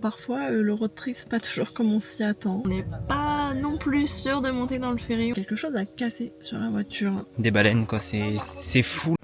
parfois le road trip c'est pas toujours comme on s'y attend. On n'est pas non plus sûr de monter dans le ferry. Quelque chose a cassé sur la voiture. Des baleines quoi, c'est fou.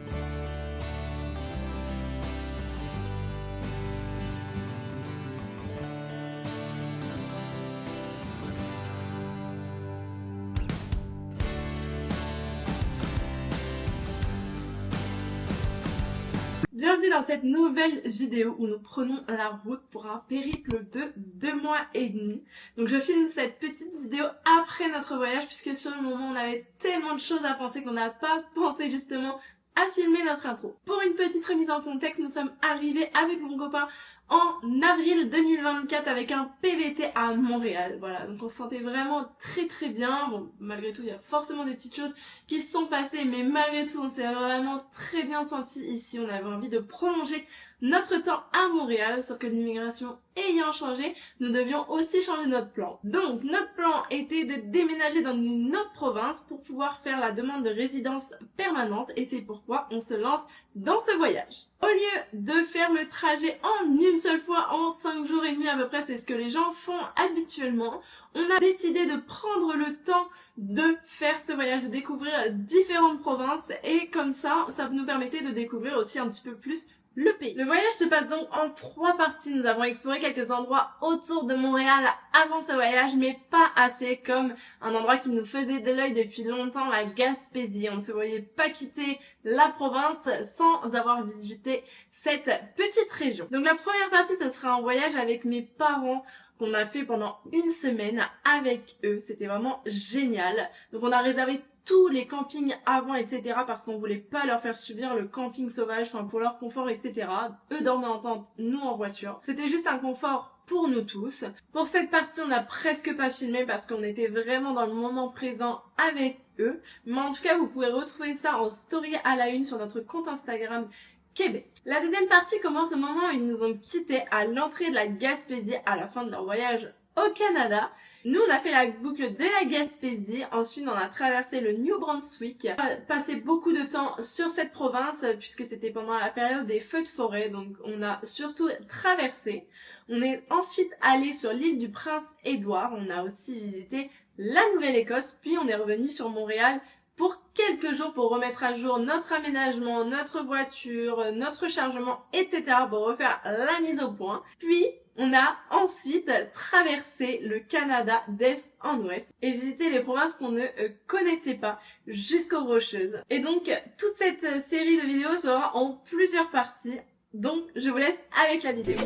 Bienvenue dans cette nouvelle vidéo où nous prenons la route pour un périple de 2 mois et demi. Donc je filme cette petite vidéo après notre voyage puisque sur le moment on avait tellement de choses à penser qu'on n'a pas pensé justement à filmer notre intro. Pour une petite remise en contexte, nous sommes arrivés avec mon copain en avril 2024 avec un PVT à Montréal. Voilà, donc on se sentait vraiment très bien. Bon, malgré tout, il y a forcément des petites choses qui se sont passées, mais malgré tout, on s'est vraiment très bien senti ici. On avait envie de prolonger notre temps à Montréal, sauf que l'immigration ayant changé, nous devions aussi changer notre plan. Donc, notre plan était de déménager dans une autre province pour pouvoir faire la demande de résidence permanente et c'est pourquoi on se lance dans ce voyage. Au lieu de faire le trajet en une seule fois en 5 jours et demi à peu près, c'est ce que les gens font habituellement, on a décidé de prendre le temps de faire ce voyage, de découvrir différentes provinces et comme ça nous permettait de découvrir aussi un petit peu plus le pays. Le voyage se passe donc en 3 parties. Nous avons exploré quelques endroits autour de Montréal avant ce voyage, mais pas assez, comme un endroit qui nous faisait de l'œil depuis longtemps, la Gaspésie. On ne se voyait pas quitter la province sans avoir visité cette petite région. Donc la première partie, ce sera un voyage avec mes parents qu'on a fait pendant une semaine avec eux. C'était vraiment génial. Donc on a réservé tous les campings avant, etc. parce qu'on voulait pas leur faire subir le camping sauvage, enfin pour leur confort, etc. Eux dormaient en tente, nous en voiture. C'était juste un confort pour nous tous. Pour cette partie, on n'a presque pas filmé parce qu'on était vraiment dans le moment présent avec eux. Mais en tout cas, vous pouvez retrouver ça en story à la une sur notre compte Instagram Québec. La deuxième partie commence au moment où ils nous ont quittés à l'entrée de la Gaspésie à la fin de leur voyage au Canada. Nous, on a fait la boucle de la Gaspésie, ensuite on a traversé le New Brunswick, on a passé beaucoup de temps sur cette province puisque c'était pendant la période des feux de forêt, donc on a surtout traversé. On est ensuite allé sur l'île du Prince-Édouard, on a aussi visité la Nouvelle-Écosse, puis on est revenu sur Montréal pour quelques jours pour remettre à jour notre aménagement, notre voiture, notre chargement, etc. pour refaire la mise au point. Puis, on a ensuite traversé le Canada d'est en ouest et visité les provinces qu'on ne connaissait pas jusqu'aux Rocheuses. Et donc, toute cette série de vidéos sera en plusieurs parties. Donc, je vous laisse avec la vidéo.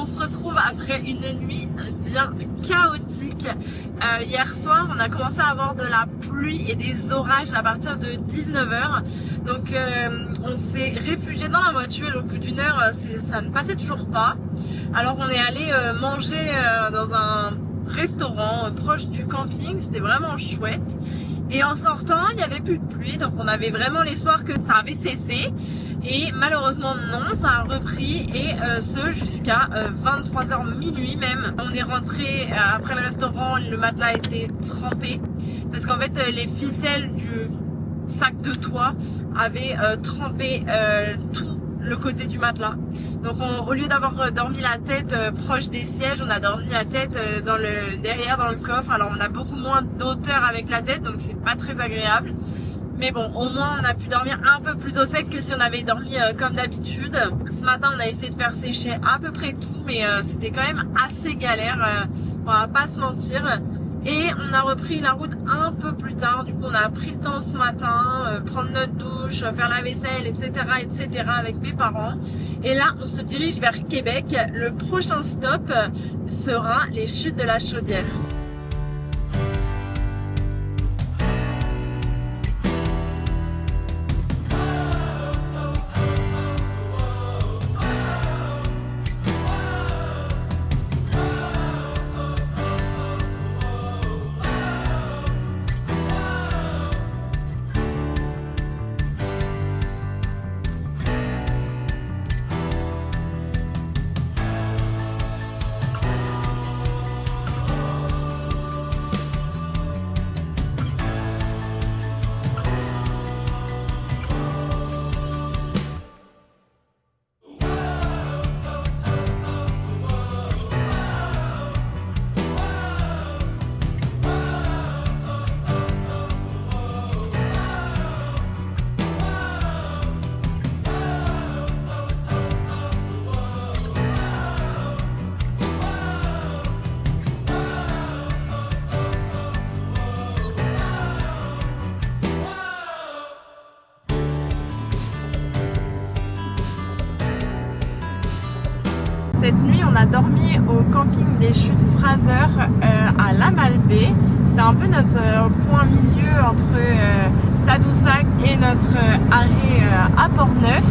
On se retrouve après une nuit bien chaotique. Hier soir, on a commencé à avoir de la pluie et des orages à partir de 19h. Donc on s'est réfugié dans la voiture. Au bout d'une heure, ça ne passait toujours pas. Alors on est allé manger dans un restaurant proche du camping. C'était vraiment chouette. Et en sortant, il n'y avait plus de pluie, donc on avait vraiment l'espoir que ça avait cessé. Et malheureusement non, ça a repris et ce jusqu'à 23h minuit même. On est rentré après le restaurant, le matelas était trempé parce qu'en fait les ficelles du sac de toit avaient trempé tout le côté du matelas. Donc au lieu d'avoir dormi la tête proche des sièges, on a dormi la tête derrière dans le coffre. Alors on a beaucoup moins d'auteur avec la tête, donc c'est pas très agréable. Mais bon, au moins on a pu dormir un peu plus au sec que si on avait dormi comme d'habitude. Ce matin on a essayé de faire sécher à peu près tout, mais c'était quand même assez galère, on va pas se mentir. Et on a repris la route un peu plus tard, du coup on a pris le temps ce matin, prendre notre douche, faire la vaisselle, etc. avec mes parents. Et là on se dirige vers Québec. Le prochain stop sera les chutes de la Chaudière. cette nuit, on a dormi au camping des Chutes Fraser à La Malbaie. C'était un peu notre point milieu entre Tadoussac et notre arrêt à Port-Neuf.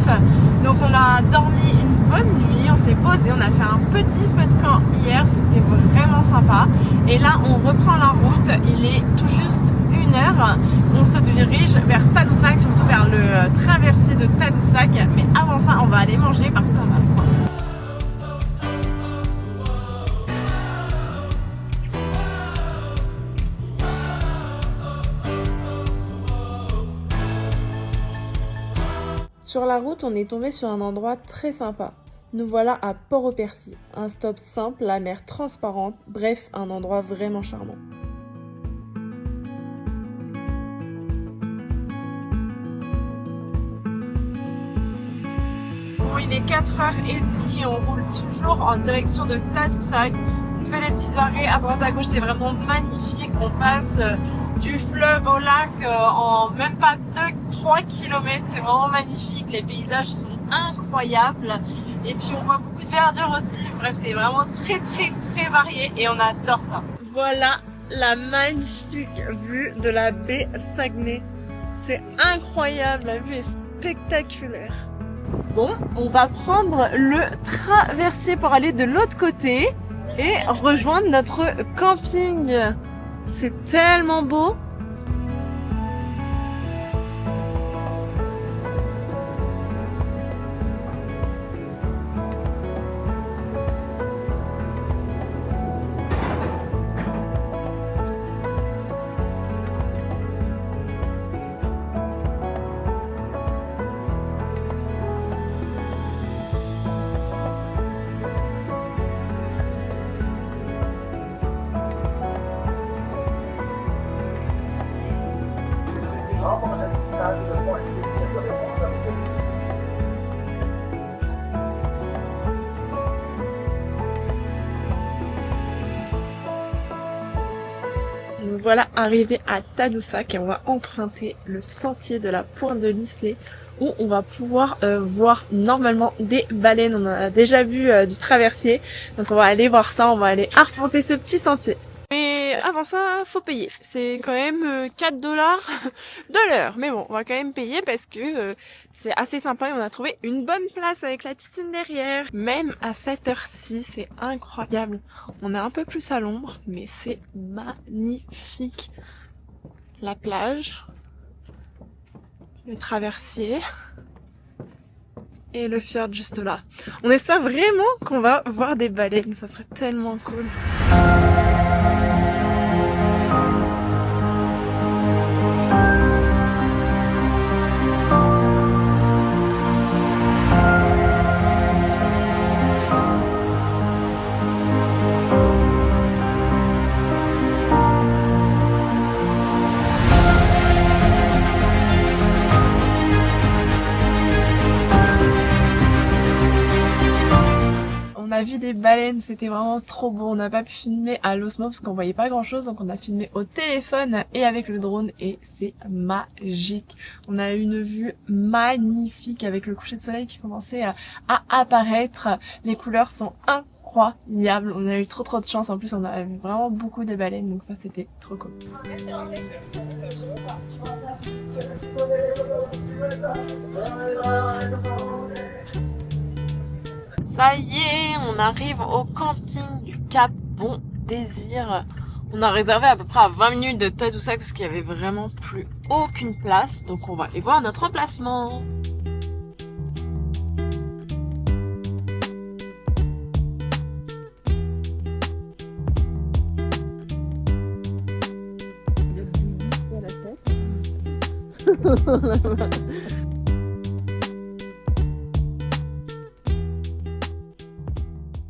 Donc on a dormi une bonne nuit, on s'est posé, on a fait un petit feu de camp hier, c'était vraiment sympa. Et là on reprend la route, il est tout juste 1h. On se dirige vers Tadoussac, surtout vers le traversier de Tadoussac. Mais avant ça, on va aller manger parce qu'on a faim. Sur la route, on est tombé sur un endroit très sympa. Nous voilà à Port-au-Percy, un stop simple, la mer transparente, bref, un endroit vraiment charmant. Bon, il est 4h30 et on roule toujours en direction de Tadoussac. On fait des petits arrêts à droite à gauche, c'est vraiment magnifique. On passe du fleuve au lac en même pas 2-3 km, c'est vraiment magnifique. Les paysages sont incroyables. Et puis on voit beaucoup de verdure aussi. Bref, c'est vraiment très varié et on adore ça. Voilà la magnifique vue de la baie Saguenay. C'est incroyable, la vue est spectaculaire. Bon, on va prendre le traversier pour aller de l'autre côté et rejoindre notre camping. C'est tellement beau. Nous voilà arrivés à Tadoussac et on va emprunter le sentier de la Pointe de l'Islet où on va pouvoir voir normalement des baleines. On en a déjà vu du traversier, donc on va aller voir ça, on va aller arpenter ce petit sentier. Mais avant ça, faut payer. C'est quand même 4 $ de l'heure. Mais bon, on va quand même payer parce que c'est assez sympa et on a trouvé une bonne place avec la titine derrière. Même à cette heure-ci, c'est incroyable. On est un peu plus à l'ombre, mais c'est magnifique. La plage, le traversier et le fjord juste là. On espère vraiment qu'on va voir des baleines. Ça serait tellement cool. On a vu des baleines, c'était vraiment trop beau. On n'a pas pu filmer à l'Osmo parce qu'on voyait pas grand chose, donc on a filmé au téléphone et avec le drone et c'est magique. On a eu une vue magnifique avec le coucher de soleil qui commençait à apparaître. Les couleurs sont incroyables. On a eu trop de chance. En plus, on a vu vraiment beaucoup de baleines, donc ça c'était trop cool. Ça y est, on arrive au camping du Cap Bon Désir. On a réservé à peu près à 20 minutes de Tadoussac parce qu'il y avait vraiment plus aucune place. Donc on va aller voir notre emplacement.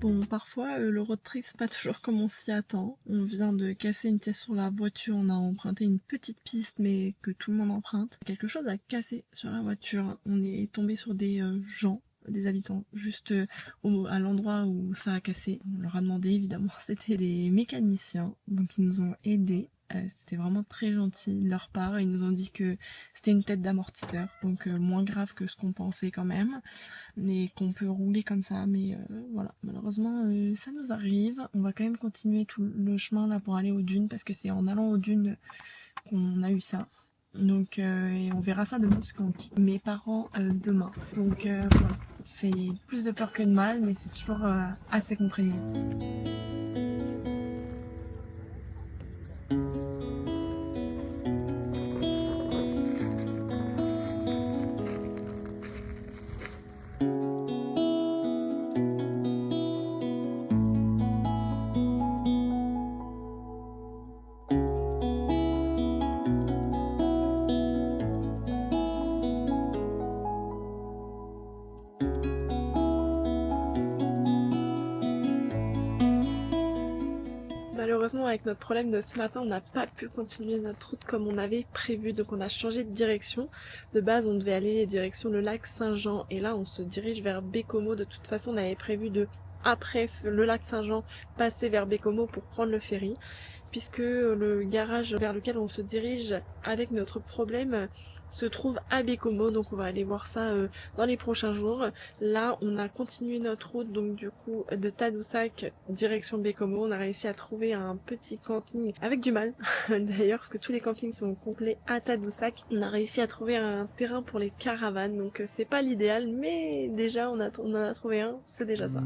Bon, parfois le road trip c'est pas toujours comme on s'y attend. On vient de casser une pièce sur la voiture, on a emprunté une petite piste mais que tout le monde emprunte. Quelque chose a cassé sur la voiture, on est tombé sur des gens, des habitants, juste à l'endroit où ça a cassé. On leur a demandé évidemment, c'était des mécaniciens, donc ils nous ont aidés. C'était vraiment très gentil de leur part. Ils nous ont dit que c'était une tête d'amortisseur, donc moins grave que ce qu'on pensait quand même, mais qu'on peut rouler comme ça. Mais voilà, malheureusement ça nous arrive. On va quand même continuer tout le chemin là pour aller aux dunes, parce que c'est en allant aux dunes qu'on a eu ça. Donc et on verra ça demain parce qu'on quitte mes parents demain. Donc voilà, c'est plus de peur que de mal, mais c'est toujours assez contraignant. Malheureusement, avec notre problème de ce matin, on n'a pas pu continuer notre route comme on avait prévu, donc on a changé de direction. De base, on devait aller direction le lac Saint-Jean, et là on se dirige vers Bécomo. De toute façon, on avait prévu de, après le lac Saint-Jean, passer vers Bécomo pour prendre le ferry, puisque le garage vers lequel on se dirige avec notre problème se trouve à Bécomo, donc on va aller voir ça dans les prochains jours. Là on a continué notre route, donc du coup de Tadoussac direction Bécomo. On a réussi à trouver un petit camping avec du mal d'ailleurs, parce que tous les campings sont complets à Tadoussac. On a réussi à trouver un terrain pour les caravanes, donc c'est pas l'idéal, mais déjà on en a trouvé un, c'est déjà ça.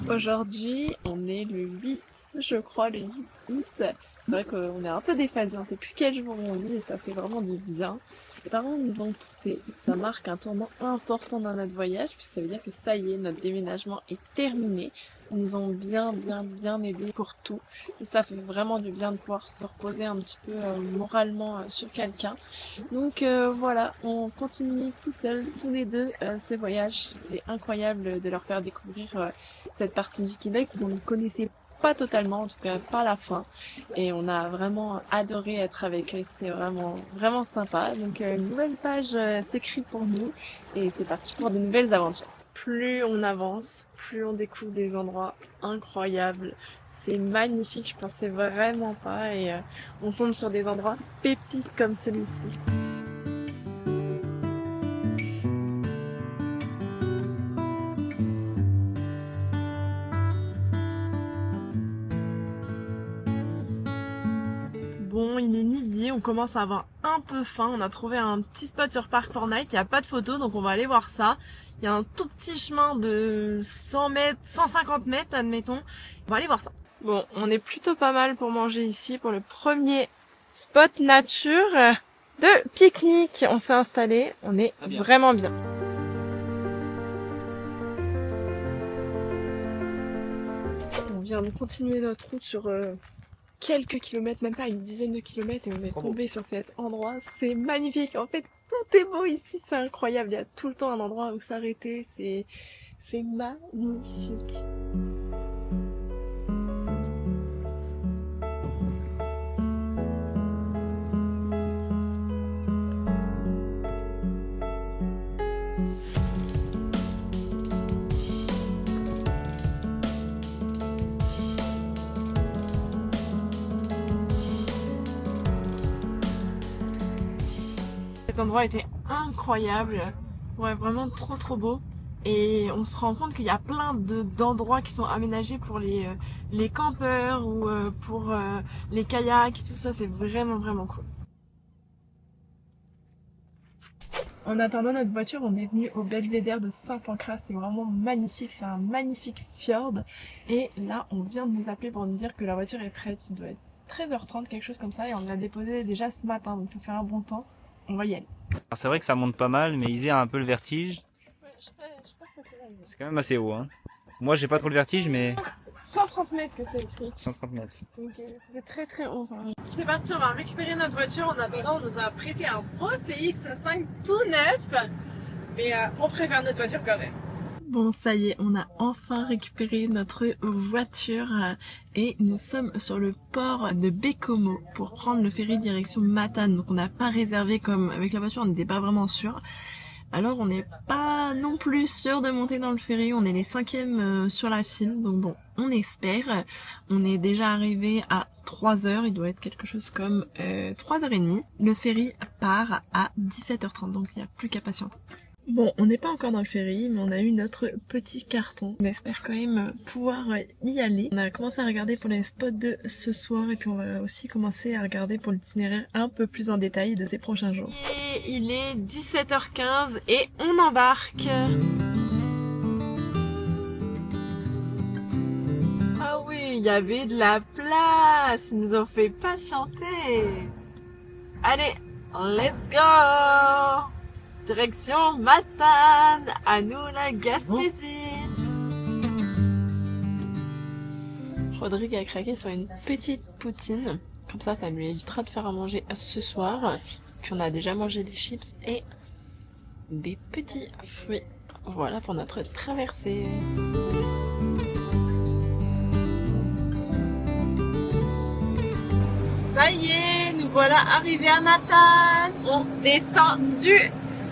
Aujourd'hui, on est le 8, je crois, le 8 août. C'est vrai qu'on est un peu déphasé, on sait plus quel jour on dit et ça fait vraiment du bien. Les parents nous ont quittés, ça marque un tournant important dans notre voyage, puis ça veut dire que ça y est, notre déménagement est terminé. Ils nous ont bien aidés pour tout. Et ça fait vraiment du bien de pouvoir se reposer un petit peu moralement sur quelqu'un. Donc voilà, on continue tout seul, tous les deux, ce voyage. C'était incroyable de leur faire découvrir cette partie du Québec qu'on ne connaissait pas totalement, en tout cas pas la fin. Et on a vraiment adoré être avec eux, c'était vraiment sympa. Donc une nouvelle page s'écrit pour nous et c'est parti pour de nouvelles aventures. Plus on avance, plus on découvre des endroits incroyables. C'est magnifique, je pensais vraiment pas, et on tombe sur des endroits pépites comme celui-ci. Bon, il est midi, on commence à avoir un peu faim. On a trouvé un petit spot sur Park Fortnite, il n'y a pas de photo, donc on va aller voir ça. Il y a un tout petit chemin de 100 mètres, 150 mètres, admettons. On va aller voir ça. Bon, on est plutôt pas mal pour manger ici, pour le premier spot nature de pique-nique. On s'est installé, on est vraiment bien. On vient de continuer notre route sur quelques kilomètres, même pas une dizaine de kilomètres, et on est tombé sur cet endroit. C'est magnifique, en fait tout est beau ici, c'est incroyable, il y a tout le temps un endroit où s'arrêter, c'est magnifique. Cet endroit était incroyable, ouais, vraiment trop beau, et on se rend compte qu'il y a plein d'endroits qui sont aménagés pour les campeurs ou pour les kayaks, tout ça, c'est vraiment cool. En attendant notre voiture, on est venu au belvédère de Saint-Pancras, c'est vraiment magnifique, c'est un magnifique fjord, et là on vient de nous appeler pour nous dire que la voiture est prête. Il doit être 13h30, quelque chose comme ça, et on l'a déposée déjà ce matin, donc ça fait un bon temps. On va y aller. C'est vrai que ça monte pas mal, mais Isée a un peu le vertige. Ouais, je sais pas C'est quand même assez haut, hein. Moi, j'ai pas trop le vertige, mais 130 mètres que c'est écrit. 130 mètres. Donc ça fait très haut. Enfin. C'est parti, on va récupérer notre voiture. En attendant, on nous a prêté un gros CX5 tout neuf. Mais on préfère notre voiture quand même. Bon, ça y est, on a enfin récupéré notre voiture et nous sommes sur le port de Bécomo pour prendre le ferry direction Matane. Donc on n'a pas réservé, comme avec la voiture on n'était pas vraiment sûr. Alors on n'est pas non plus sûr de monter dans le ferry, on est les 5e sur la file, donc bon, on espère. On est déjà arrivé à 3h, il doit être quelque chose comme 3h30. Le ferry part à 17h30, donc il n'y a plus qu'à patienter. Bon, on n'est pas encore dans le ferry, mais on a eu notre petit carton. On espère quand même pouvoir y aller. On a commencé à regarder pour les spots de ce soir, et puis on va aussi commencer à regarder pour l'itinéraire un peu plus en détail de ces prochains jours. Et il est 17h15 et on embarque. Ah oui, il y avait de la place, ils nous ont fait patienter. Allez, let's go! Direction Matane, à nous la Gaspésie. Rodrigue a craqué sur une petite poutine, comme ça lui évitera de faire à manger ce soir. Puis on a déjà mangé des chips et des petits fruits. Voilà pour notre traversée. Ça y est, nous voilà arrivés à Matane. On descend du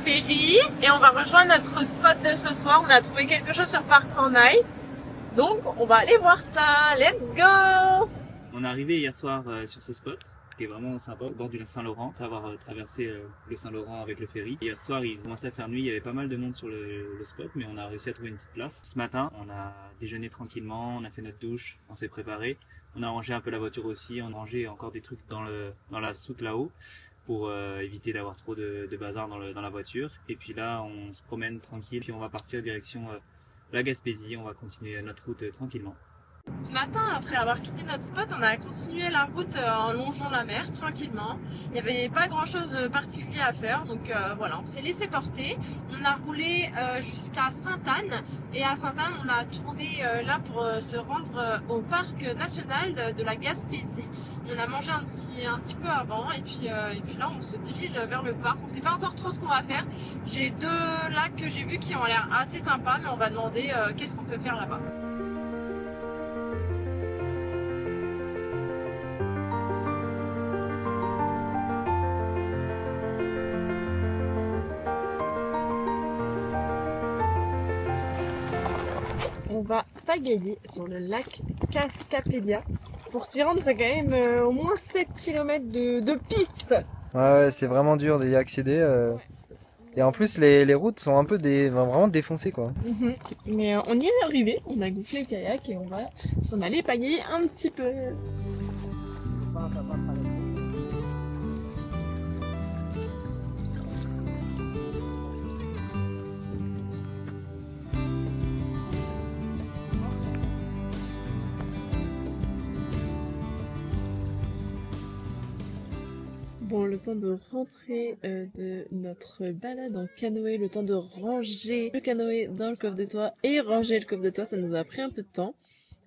ferry et on va rejoindre notre spot de ce soir. On a trouvé quelque chose sur Parc Fornaille, donc on va aller voir ça. Let's go! On est arrivé hier soir sur ce spot qui est vraiment sympa, au bord du Saint-Laurent, après avoir traversé le Saint-Laurent avec le ferry. Hier soir, il commençait à faire nuit, il y avait pas mal de monde sur le spot, mais on a réussi à trouver une petite place. Ce matin, on a déjeuné tranquillement, on a fait notre douche, on s'est préparé. On a rangé un peu la voiture aussi, on a rangé encore des trucs dans la soute là-haut, pour éviter d'avoir trop de bazar dans la voiture. Et puis là, on se promène tranquille, puis on va partir direction la Gaspésie, on va continuer notre route tranquillement. Ce matin, après avoir quitté notre spot, on a continué la route en longeant la mer tranquillement. Il n'y avait pas grand chose de particulier à faire, donc voilà, on s'est laissé porter. On a roulé jusqu'à Sainte-Anne, et à Sainte-Anne, on a tourné là pour se rendre au parc national de la Gaspésie. On a mangé un petit peu avant, et puis là, on se dirige vers le parc. On ne sait pas encore trop ce qu'on va faire. J'ai 2 lacs que j'ai vus qui ont l'air assez sympas, mais on va demander qu'est-ce qu'on peut faire là-bas. On va pagayer sur le lac Cascapédia. Pour s'y rendre, c'est quand même au moins 7 km de piste. Ouais, c'est vraiment dur d'y accéder. Et en plus, les routes sont un peu vraiment défoncées, quoi. Mais on y est arrivé, on a gonflé le kayak et on va s'en aller pagayer un petit peu. Bon, le temps de rentrer de notre balade en canoë, le temps de ranger le canoë dans le coffre de toit et ranger le coffre de toit, ça nous a pris un peu de temps.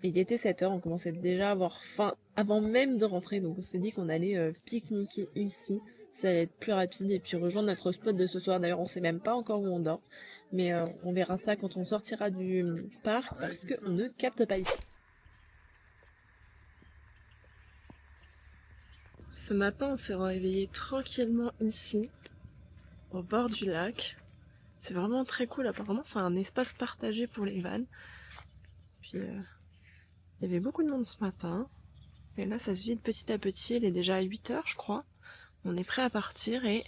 Et il était 7h, on commençait déjà à avoir faim avant même de rentrer, donc on s'est dit qu'on allait pique-niquer ici, ça allait être plus rapide, et puis rejoindre notre spot de ce soir. D'ailleurs, on sait même pas encore où on dort, mais on verra ça quand on sortira du parc, parce qu'on ne capte pas ici. Ce matin, on s'est réveillé tranquillement ici, au bord du lac. C'est vraiment très cool, apparemment c'est un espace partagé pour les vannes. Puis il y avait beaucoup de monde ce matin. Et là ça se vide petit à petit, il est déjà à 8h je crois. On est prêt à partir et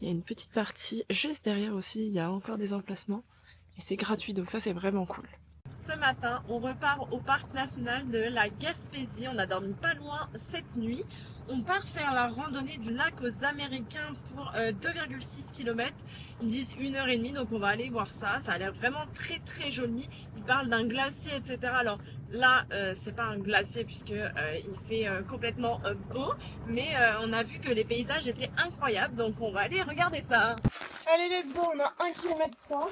il y a une petite partie juste derrière aussi, il y a encore des emplacements. Et c'est gratuit, donc ça c'est vraiment cool. Ce matin, on repart au parc national de la Gaspésie. On a dormi pas loin cette nuit. On part faire la randonnée du lac aux Américains pour 2,6 km. Ils disent 1h30, donc on va aller voir ça. Ça a l'air vraiment très très joli. Ils parlent d'un glacier, etc. Alors là, c'est pas un glacier puisque il fait complètement beau. Mais on a vu que les paysages étaient incroyables. Donc on va aller regarder ça. Allez, let's go, on a 1 km 3.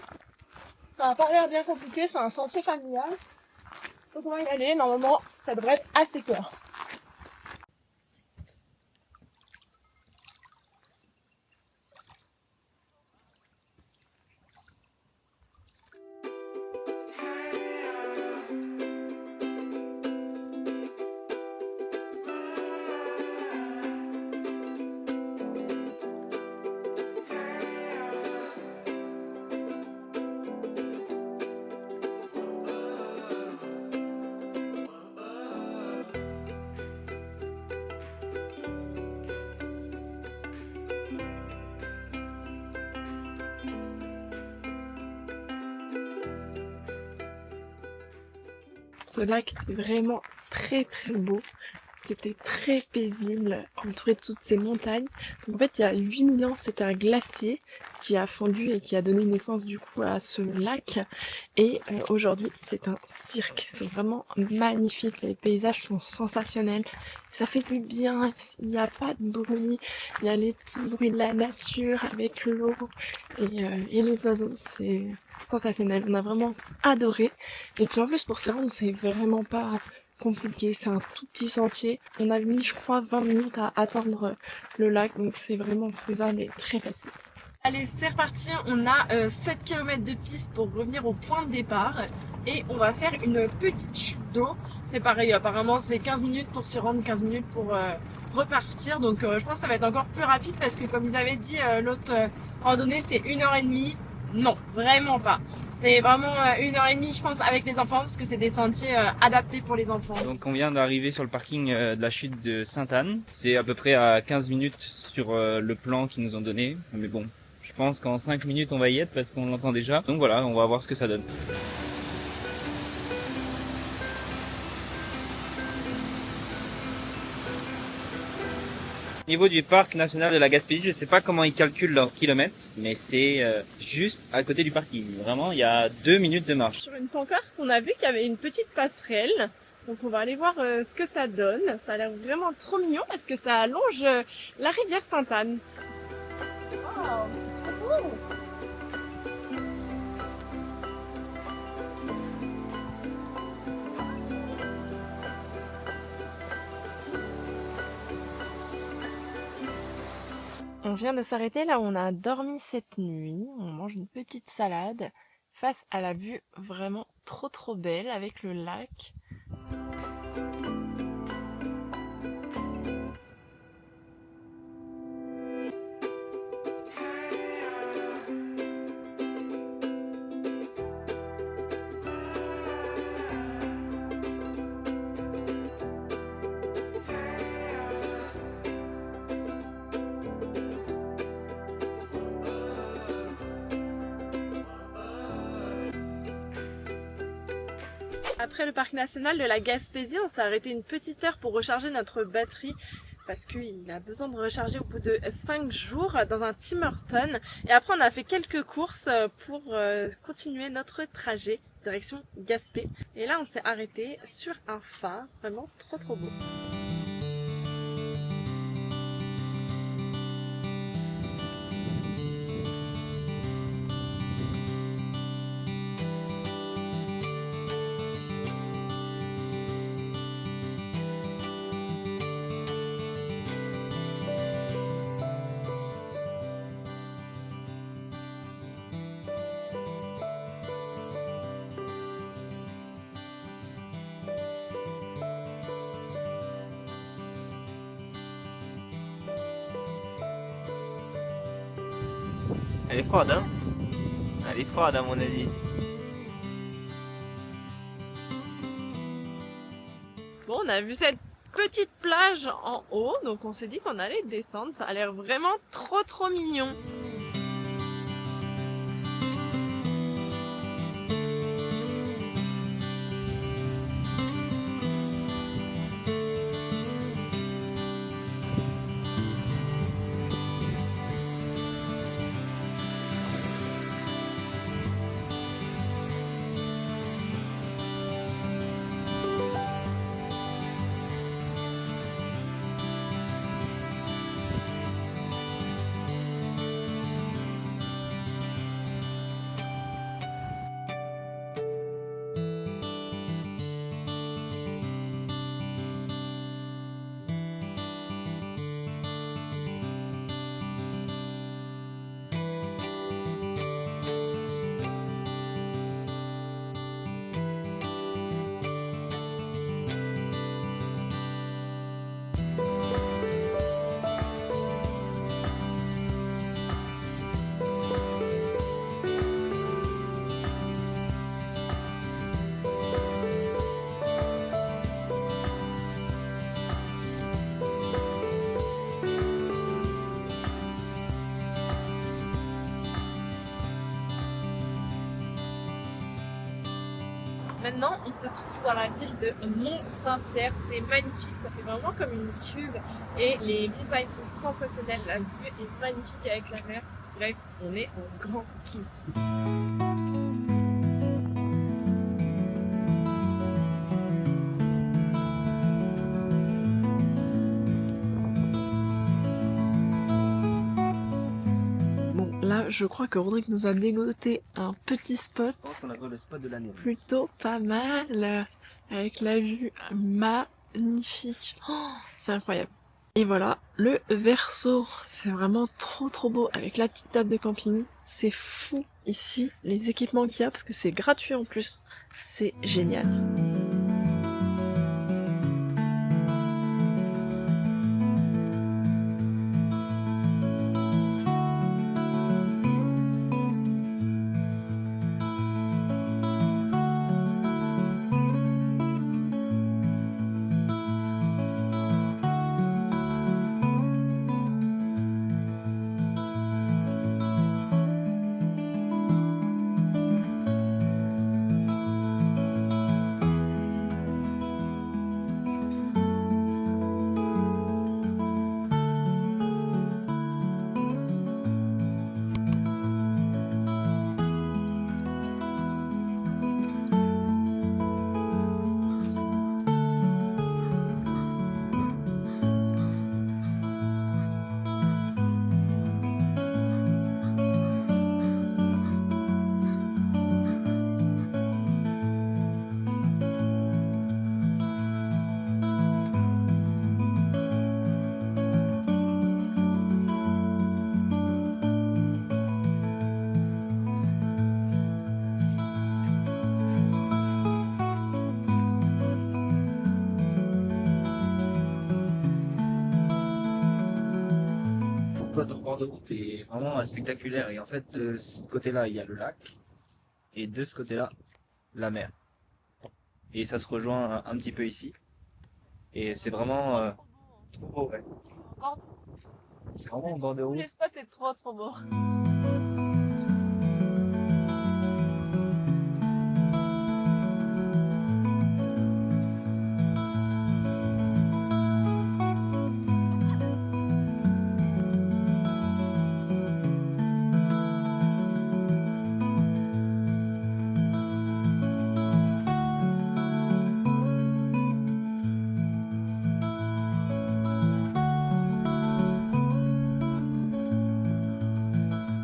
Ça n'a pas l'air bien compliqué, c'est un sentier familial. Donc on va y aller, normalement ça devrait être assez clair. Ce lac est vraiment très très beau. C'était très paisible, entouré de toutes ces montagnes. Donc, en fait, il y a 8000 ans, c'était un glacier qui a fondu et qui a donné naissance du coup à ce lac. Et aujourd'hui, c'est un cirque. C'est vraiment magnifique. Les paysages sont sensationnels. Ça fait du bien. Il n'y a pas de bruit. Il y a les petits bruits de la nature avec l'eau et les oiseaux. C'est sensationnel. On a vraiment adoré. Et puis en plus, pour se rendre, c'est vraiment pas compliqué, c'est un tout petit sentier. On a mis, je crois, 20 minutes à atteindre le lac, donc c'est vraiment faisable et très facile. Allez, c'est reparti, on a 7 km de piste pour revenir au point de départ et on va faire une petite chute d'eau. C'est pareil, apparemment c'est 15 minutes pour s'y rendre, 15 minutes pour repartir, donc je pense que ça va être encore plus rapide parce que comme ils avaient dit, l'autre randonnée c'était 1h30. Non, vraiment pas. C'est vraiment 1h30 je pense avec les enfants parce que c'est des sentiers adaptés pour les enfants. Donc on vient d'arriver sur le parking de la chute de Sainte-Anne. C'est à peu près à 15 minutes sur le plan qu'ils nous ont donné. Mais bon, je pense qu'en 5 minutes on va y être parce qu'on l'entend déjà. Donc voilà, on va voir ce que ça donne. Au niveau du parc national de la Gaspésie, je sais pas comment ils calculent leurs kilomètres, mais c'est juste à côté du parking. Vraiment, il y a 2 minutes de marche. Sur une pancarte, on a vu qu'il y avait une petite passerelle. Donc on va aller voir ce que ça donne. Ça a l'air vraiment trop mignon parce que ça allonge la rivière Sainte-Anne. Wow, c'est trop beau. On vient de s'arrêter là où on a dormi cette nuit. On mange une petite salade face à la vue vraiment trop belle avec le lac. Après le parc national de la Gaspésie, on s'est arrêté une petite heure pour recharger notre batterie parce qu'il a besoin de recharger au bout de 5 jours dans un Tim Hortons. Et après on a fait quelques courses pour continuer notre trajet direction Gaspé. Et là on s'est arrêté sur un phare, vraiment trop beau. Elle est froide, hein? Elle est froide à mon avis. Bon, on a vu cette petite plage en haut, donc on s'est dit qu'on allait descendre. Ça a l'air vraiment trop mignon. Maintenant, on se trouve dans la ville de Mont-Saint-Pierre. C'est magnifique, ça fait vraiment comme une cube. Et les montagnes sont sensationnelles. La vue est magnifique avec la mer. Bref, on est en grand kiff. Là, je crois que Rodrigue nous a dégoté un petit spot. Je pense qu'on a trouvé le spot de l'année. Plutôt pas mal. Avec la vue magnifique. Oh, c'est incroyable. Et voilà, le Verso. C'est vraiment trop beau. Avec la petite table de camping. C'est fou ici, les équipements qu'il y a, parce que c'est gratuit en plus. C'est génial. Spot en bord de route est vraiment spectaculaire. Et en fait, de ce côté-là, il y a le lac. Et de ce côté-là, la mer. Et ça se rejoint un petit peu ici. Et c'est vraiment trop beau, ouais. C'est vraiment en bord de route. Le spot est trop beau.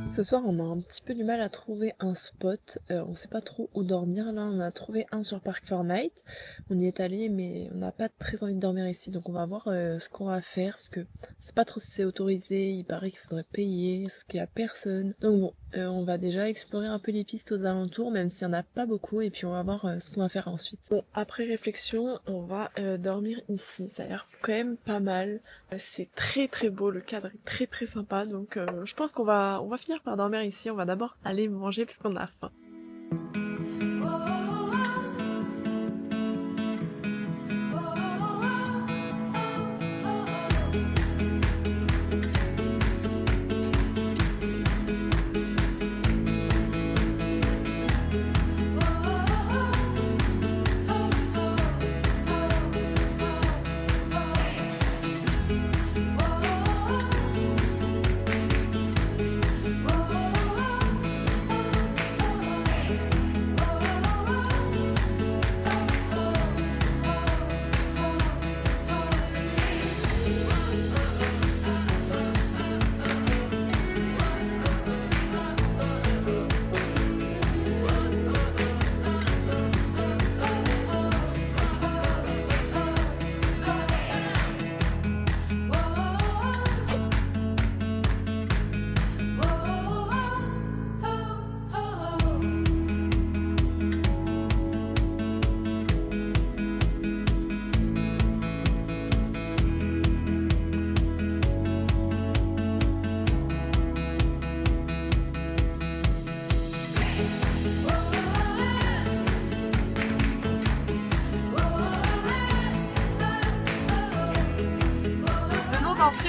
Ce soir, on a un petit peu du mal à trouver un spot. On sait pas trop où dormir. Là, on a trouvé un sur Park4Night. On y est allé, mais on n'a pas très envie de dormir ici. Donc, on va voir ce qu'on va faire. Parce que c'est pas trop si c'est autorisé. Il paraît qu'il faudrait payer, sauf qu'il y a personne. Donc bon, on va déjà explorer un peu les pistes aux alentours, même s'il y en a pas beaucoup. Et puis, on va voir ce qu'on va faire ensuite. Bon, après réflexion, on va dormir ici. Ça a l'air quand même pas mal. C'est très beau. Le cadre est très sympa. Donc, je pense qu'on va finir par dormir ici. On va d'abord aller manger parce qu'on a faim.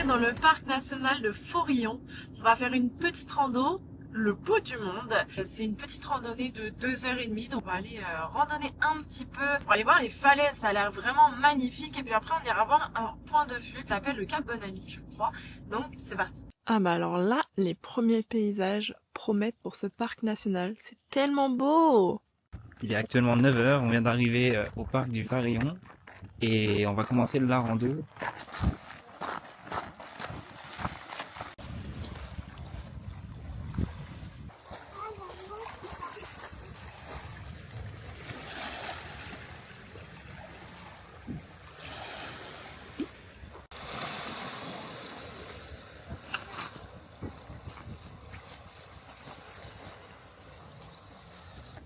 Dans le parc national de Forillon. On va faire une petite rando le bout du monde. C'est une petite randonnée de 2h30, donc on va aller randonner un petit peu pour aller voir les falaises. Ça a l'air vraiment magnifique. Et puis après, on ira voir un point de vue qui s'appelle le Cap Bon-Ami, je crois. Donc, c'est parti. Ah bah alors là, les premiers paysages promettent pour ce parc national. C'est tellement beau! Il est actuellement 9h, on vient d'arriver au parc du Farillon et on va commencer la rando.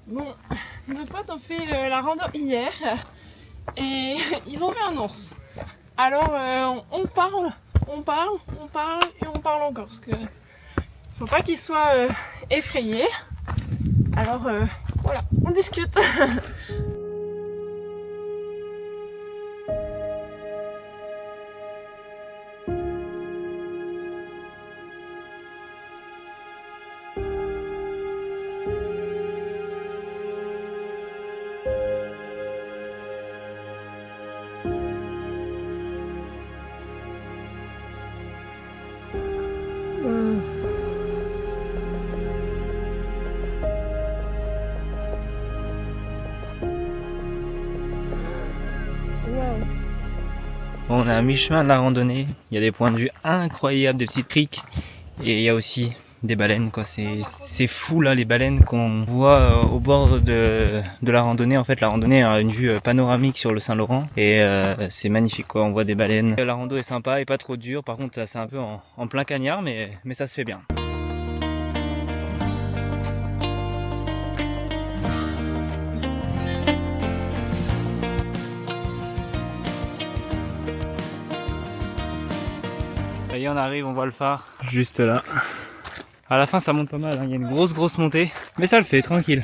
Bon, nos potes ont fait la rando hier et ils ont vu un ours. Alors on parle et on parle encore parce que faut pas qu'il soit effrayé. Alors voilà, on discute. On est à mi-chemin de la randonnée, il y a des points de vue incroyables, des petites criques et il y a aussi des baleines quoi. C'est fou là les baleines qu'on voit au bord de la randonnée. En fait la randonnée a une vue panoramique sur le Saint-Laurent et c'est magnifique quoi, on voit des baleines. La rando est sympa et pas trop dure, par contre c'est un peu en plein cagnard mais ça se fait bien. Ça y est, on arrive, on voit le phare juste là. À la fin ça monte pas mal, hein. Il y a une grosse montée, mais ça le fait, tranquille.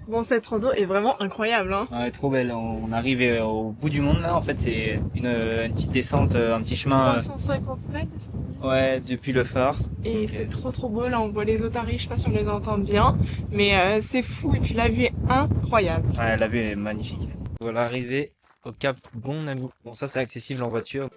Bon, cette rando est vraiment incroyable, hein. Ouais, trop belle. On arrive au bout du monde là. En fait, c'est une petite descente, un petit chemin. 350 mètres, est-ce qu'on dit ? Ouais, depuis le phare. Et c'est trop beau, là on voit les otaries, je sais pas si on les entend bien, mais c'est fou et puis la vue est incroyable. Ouais, la vue est magnifique. Voilà, arrivé au Cap Bon-Ami. Bon, ça c'est accessible en voiture.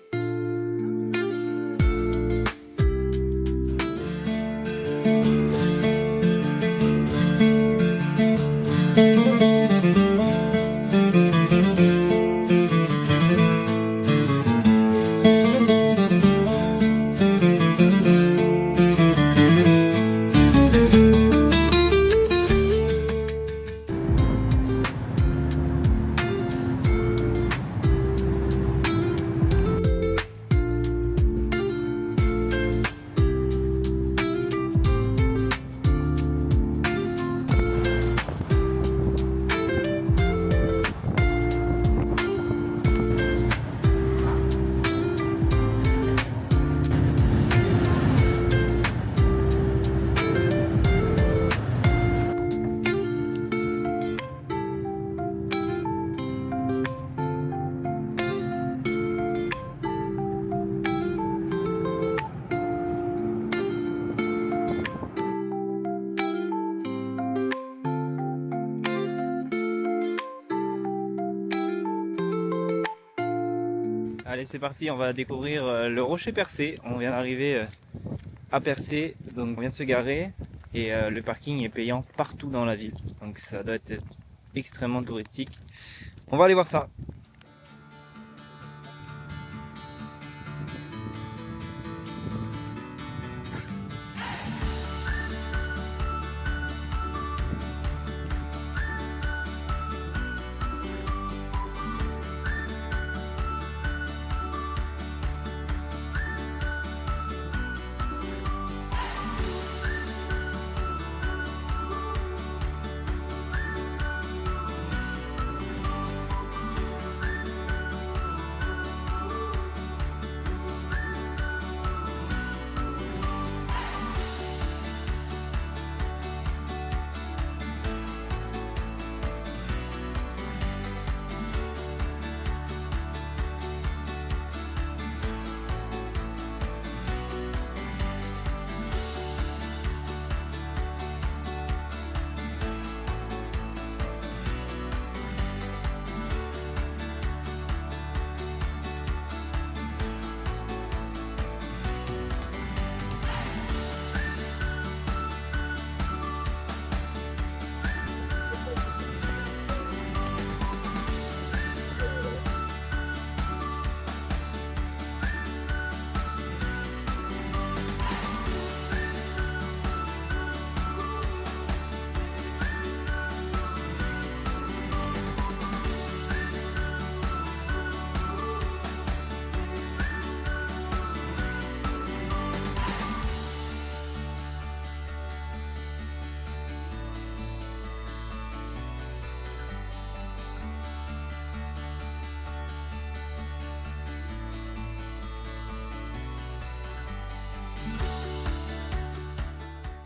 Allez, c'est parti, on va découvrir le Rocher Percé. On vient d'arriver à Percé, donc on vient de se garer et le parking est payant partout dans la ville. Donc ça doit être extrêmement touristique. On va aller voir ça.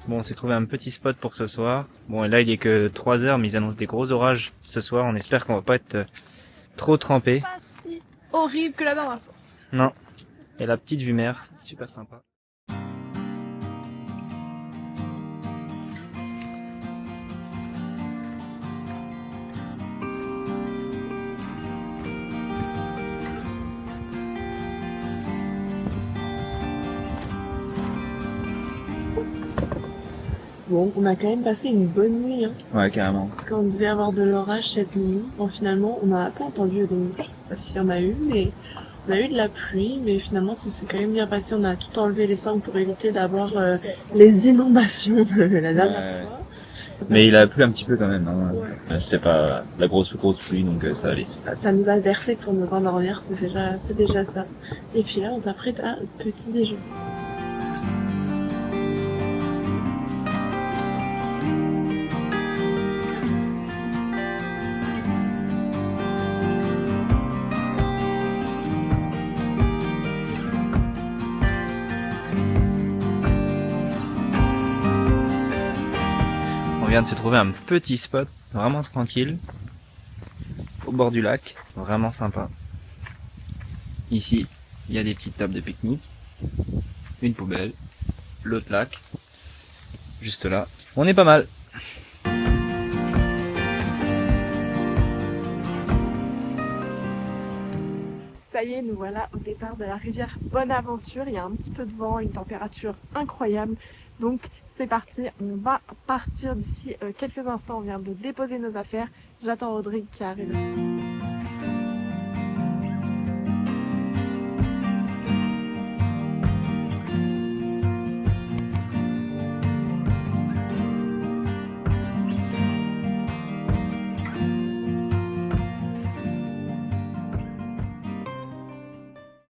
Bon, on s'est trouvé un petit spot pour ce soir. Bon, et là, il est que 3h, mais ils annoncent des gros orages ce soir. On espère qu'on va pas être trop trempé. Pas si horrible que la dernière fois. Non. Et la petite vue mer, c'est super sympa. Bon, on a quand même passé une bonne nuit, hein, Ouais, carrément. parce qu'on devait avoir de l'orage cette nuit. Bon, finalement, on n'en a pas entendu, donc je sais pas s'il y en a eu, mais on a eu de la pluie, mais finalement, ça s'est quand même bien passé. On a tout enlevé les cendres pour éviter d'avoir les inondations de la dernière fois. Mais il a plu un petit peu quand même. Hein. Ouais. C'est pas la grosse pluie, donc ça allait. Ça nous a versé pour nous endormir, c'est déjà ça. Et puis là, on s'apprête à petit déjeuner. On vient de se trouver un petit spot vraiment tranquille au bord du lac, vraiment sympa. Ici, il y a des petites tables de pique-nique, une poubelle, l'autre lac, juste là. On est pas mal. Ça y est, nous voilà au départ de la rivière Bonaventure. Il y a un petit peu de vent, une température incroyable. Donc c'est parti, on va partir d'ici quelques instants. On vient de déposer nos affaires. J'attends Rodrigue qui arrive.